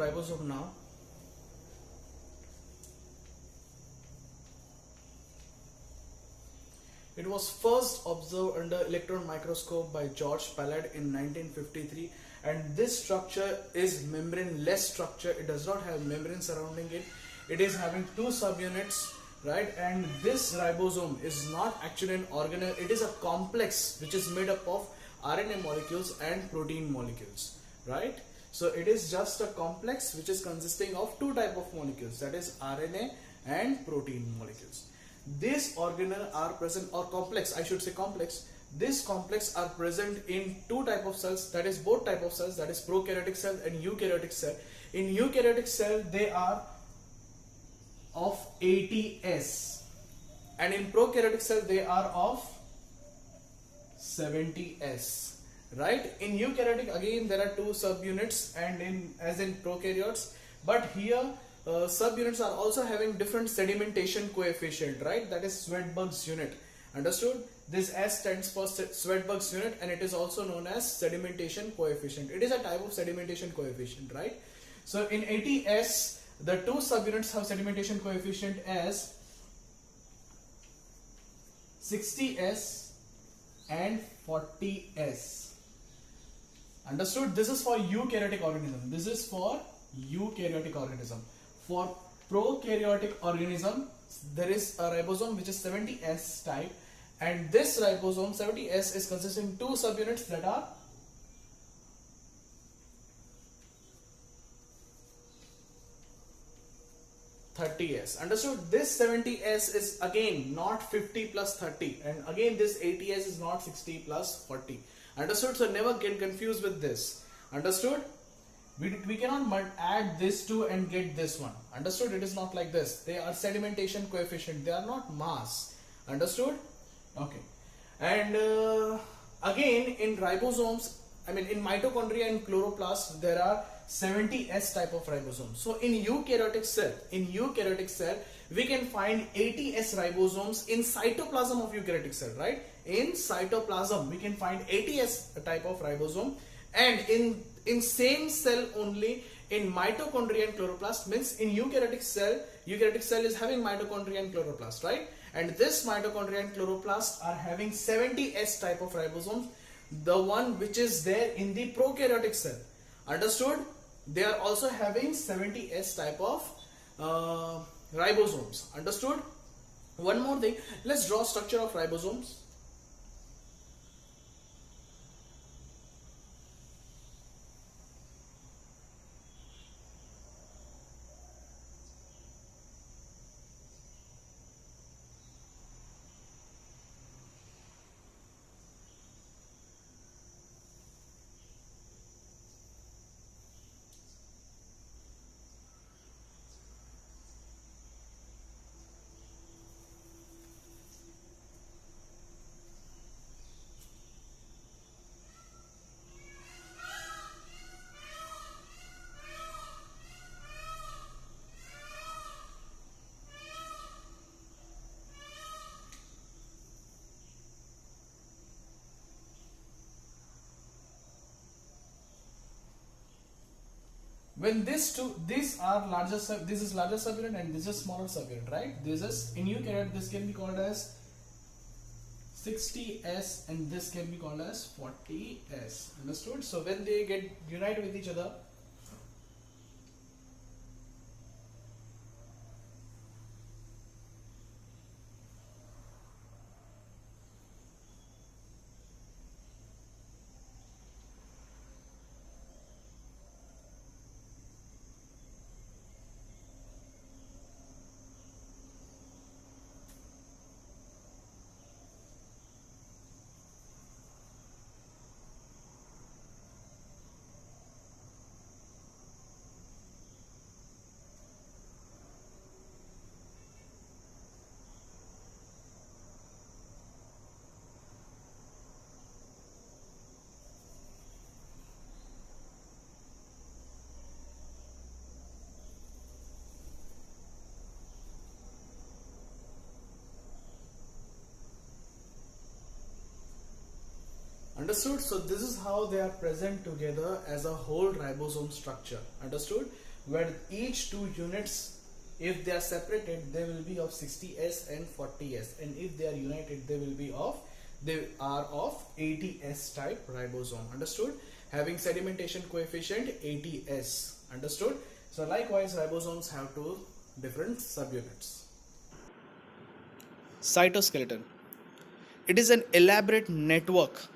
ribosome now. It was first observed under electron microscope by George Palade in 1953, and this structure is membrane-less structure. It does not have membrane surrounding it. It is having two subunits, right? And this ribosome is not actually an organelle. It is a complex which is made up of RNA molecules and protein molecules, right? So it is just a complex which is consisting of two type of molecules, that is RNA and protein molecules. These organelles are present, or complex, I should say complex. This complex are present in two type of cells, that is both type of cells, that is prokaryotic cell and eukaryotic cell. In eukaryotic cell they are of 80S, and in prokaryotic cell they are of 70S, right? In eukaryotic again there are two subunits, and as in prokaryotes, but here subunits are also having different sedimentation coefficient, right? That is Swedberg's unit. Understood? This S stands for Swedberg's unit, and it is also known as sedimentation coefficient. It is a type of sedimentation coefficient, right? So in 80S, the two subunits have sedimentation coefficient as 60S and 40S. Understood? This is for eukaryotic organism. This is for eukaryotic organism. For prokaryotic organism, there is a ribosome which is 70S type, and this ribosome 70S is consisting two subunits that are (30S). Understood? This 70S is again not 50 plus 30, and again this 80S is not 60 plus 40. Understood? So never get confused with this. Understood? We cannot add this two and get this one. Understood? It is not like this. They are sedimentation coefficient. They are not mass. Understood? Okay. And again in ribosomes, I mean in mitochondria and chloroplast, there are 70S type of ribosomes. So in eukaryotic cell, we can find 80S ribosomes in cytoplasm of eukaryotic cell, right? In cytoplasm, we can find 80S type of ribosome, and in same cell only in mitochondria and chloroplast, means in eukaryotic cell is having mitochondria and chloroplast, right? And this mitochondria and chloroplast are having 70S type of ribosomes, the one which is there in the prokaryotic cell. Understood? They are also having 70S type of ribosomes. Understood? One more thing, let's draw structure of ribosomes. When these are larger, this is larger subunit and this is smaller subunit, right? This is in eukaryote, this can be called as 60S and this can be called as 40S. Understood? So when they get unite with each other, understood? So this is how they are present together as a whole ribosome structure. Understood? where each two units, if they are separated, they will be of 60s and 40s, and if they are united, they are of 80s type ribosome. Understood? Having sedimentation coefficient 80s. Understood? So likewise, ribosomes have two different subunits. Cytoskeleton. It is an elaborate network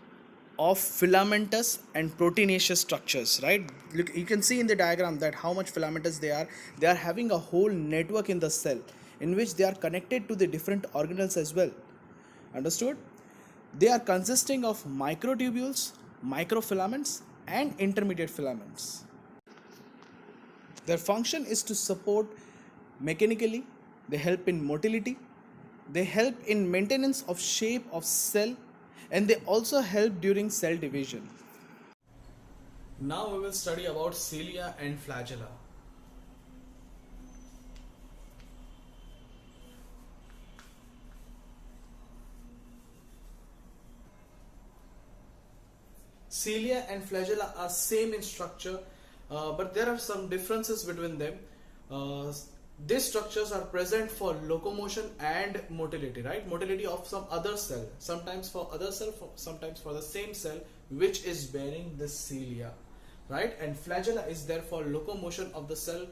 of filamentous and proteinaceous structures, right? Look, you can see in the diagram that how much filamentous they are. They are having a whole network in the cell in which they are connected to the different organelles as well. Understood? They are consisting of microtubules, microfilaments, and intermediate filaments. Their function is to support mechanically, they help in motility, they help in maintenance of shape of cell, and they also help during cell division. Now we will study about cilia and flagella. Cilia and flagella are same in structure, but there are some differences between them. These structures are present for locomotion and motility, right? Motility of some other cell, sometimes for other cell, sometimes for the same cell which is bearing the cilia, right? And flagella is there for locomotion of the cell.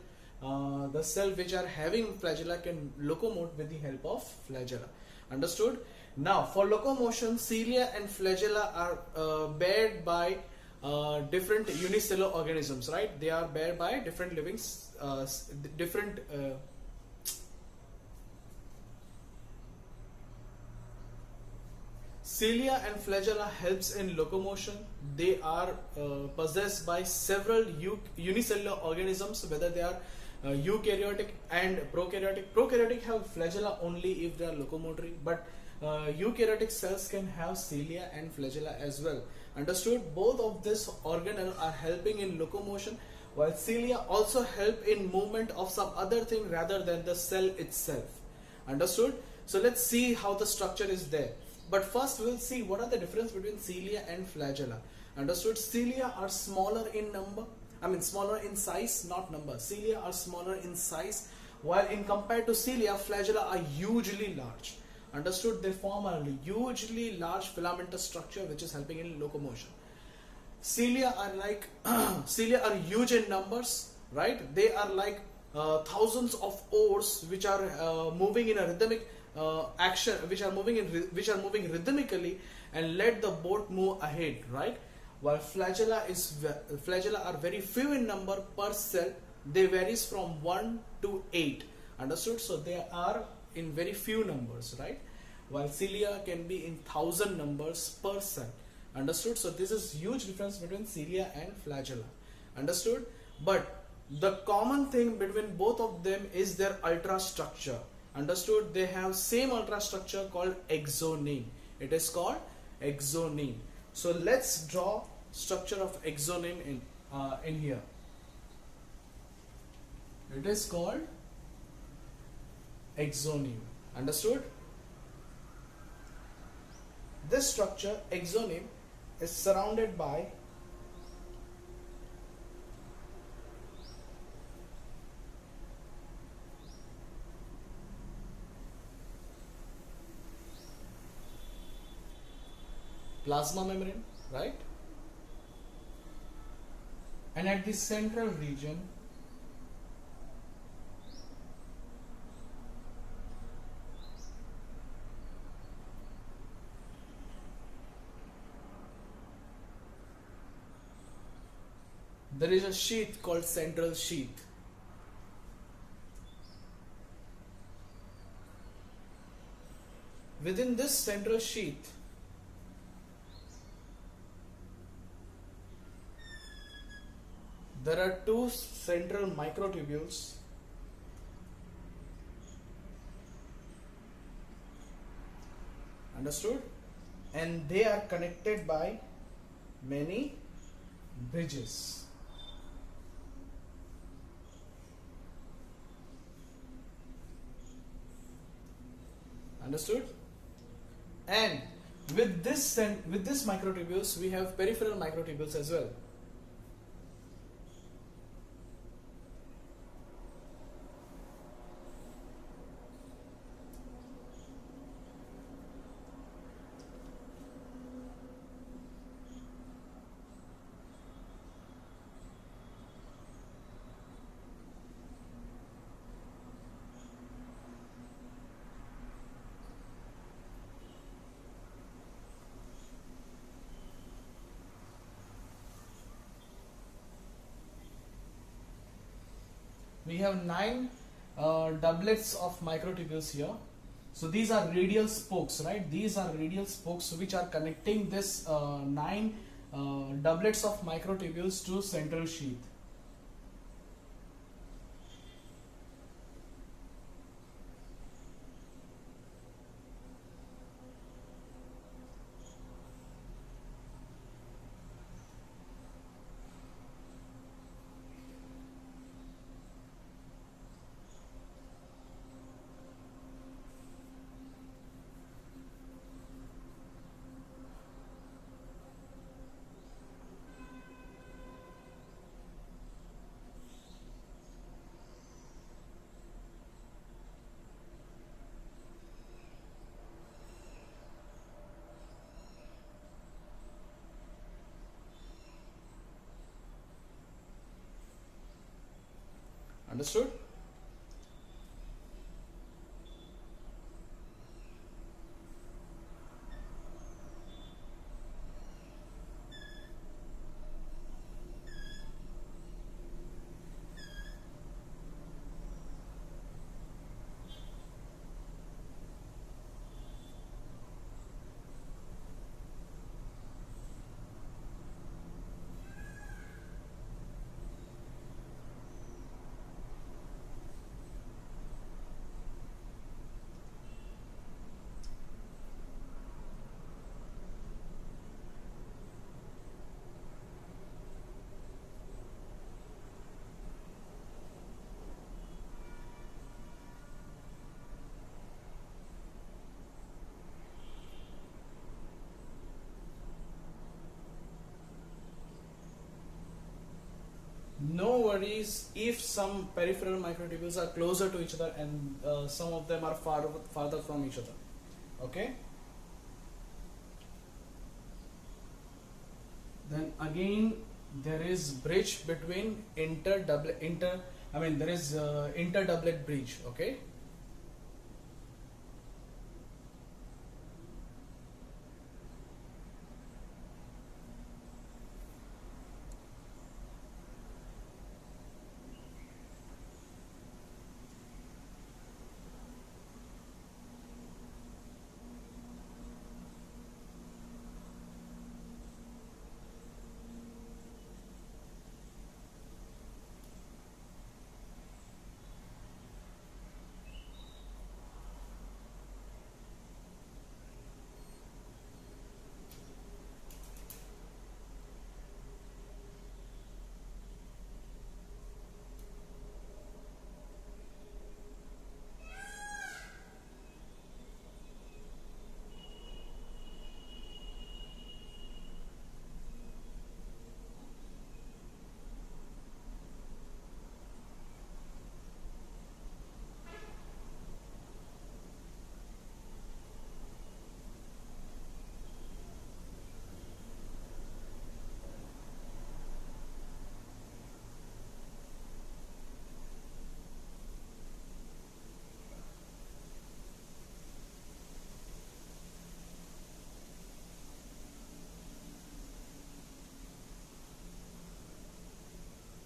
The cell which are having flagella can locomote with the help of flagella. Understood? Now, for locomotion, cilia and flagella are bared by different unicellular organisms, right? They are bared by different living, Cilia and flagella helps in locomotion. They are possessed by several unicellular organisms, whether they are eukaryotic and prokaryotic. Prokaryotic have flagella only if they are locomotory, but eukaryotic cells can have cilia and flagella as well. Understood? Both of this organelle are helping in locomotion, while cilia also help in movement of some other thing rather than the cell itself. Understood? So let's see how the structure is there. But first we'll see what are the difference between cilia and flagella. Understood? Cilia are smaller in number, smaller in size, not number. Cilia are smaller in size, while in compared to cilia, flagella are hugely large. Understood? They form a hugely large filamentous structure which is helping in locomotion. Cilia are like cilia are huge in numbers, right? They are like thousands of oars which are moving in a rhythmic action, which are moving rhythmically and let the boat move ahead, right? While flagella are very few in number per cell. They varies from 1 to 8. Understood? So they are in very few numbers, right? While cilia can be in 1,000 numbers per cell. Understood? So this is huge difference between cilia and flagella. Understood? But the common thing between both of them is their ultrastructure. Understood? They have same ultrastructure called exoneme. It is called exoneme. So let's draw structure of exoneme in here. It is called exoneme. Understood? This structure, exoneme, is surrounded by plasma membrane, right? And at the central region, there is a sheath called central sheath. Within this central sheath, there are two central microtubules . Understood? And they are connected by many bridges. Understood? And with this microtubules, we have peripheral microtubules as well. we have 9 doublets of microtubules here. So these are radial spokes, right? These are radial spokes which are connecting this 9 doublets of microtubules to central sheath. Understood? No worries if some peripheral microtubules are closer to each other and some of them are farther from each other. Okay. Then again there is bridge between there is interdoublet bridge. Okay.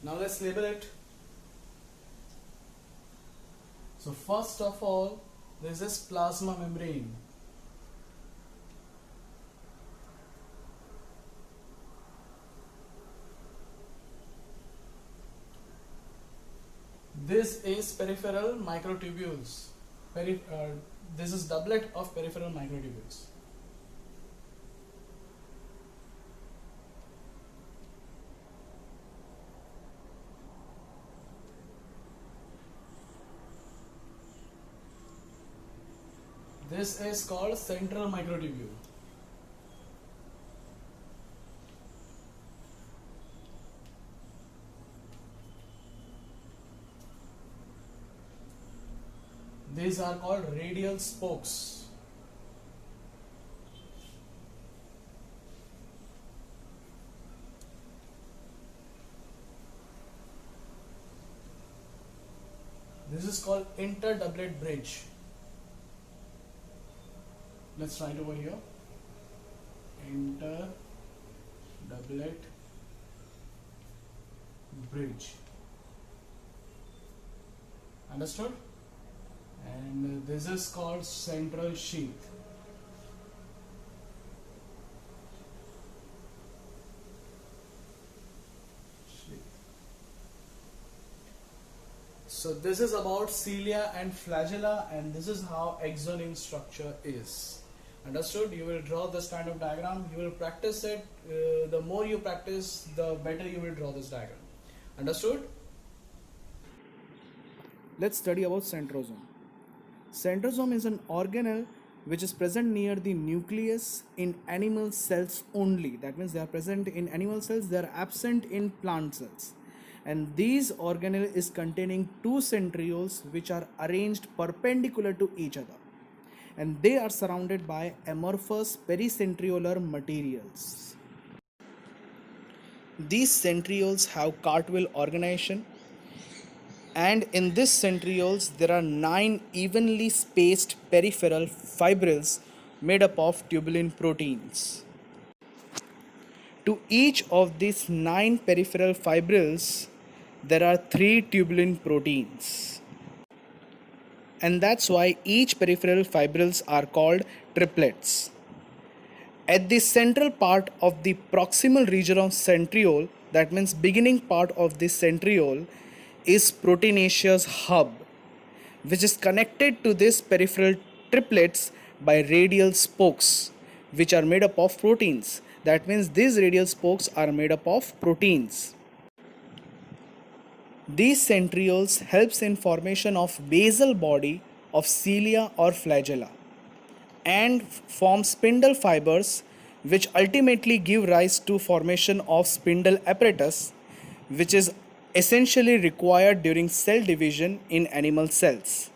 Now let's label it. So first of all, there's this plasma membrane. This is peripheral microtubules. This is doublet of peripheral microtubules. This is called central microtubule. These are called radial spokes. This is called interdoublet bridge. Let's write over here. Interdoublet bridge. Understood? And this is called central sheath. So this is about cilia and flagella, and this is how axonine structure is. Understood? You will draw this kind of diagram. You will practice it. The more you practice, the better you will draw this diagram. Understood? Let's study about centrosome. Centrosome is an organelle which is present near the nucleus in animal cells only. That means they are present in animal cells, they are absent in plant cells. And these organelle is containing two centrioles which are arranged perpendicular to each other. And they are surrounded by amorphous pericentriolar materials. These centrioles have cartwheel organization, and in this centrioles there are 9 evenly spaced peripheral fibrils made up of tubulin proteins. To each of these 9 peripheral fibrils there are 3 tubulin proteins, and that's why each peripheral fibrils are called triplets. At the central part of the proximal region of centriole, that means beginning part of the centriole, is proteinaceous hub, which is connected to this peripheral triplets by radial spokes, which are made up of proteins. That means these radial spokes are made up of proteins. These centrioles helps in formation of basal body of cilia or flagella and form spindle fibers, which ultimately give rise to formation of spindle apparatus, which is essentially required during cell division in animal cells.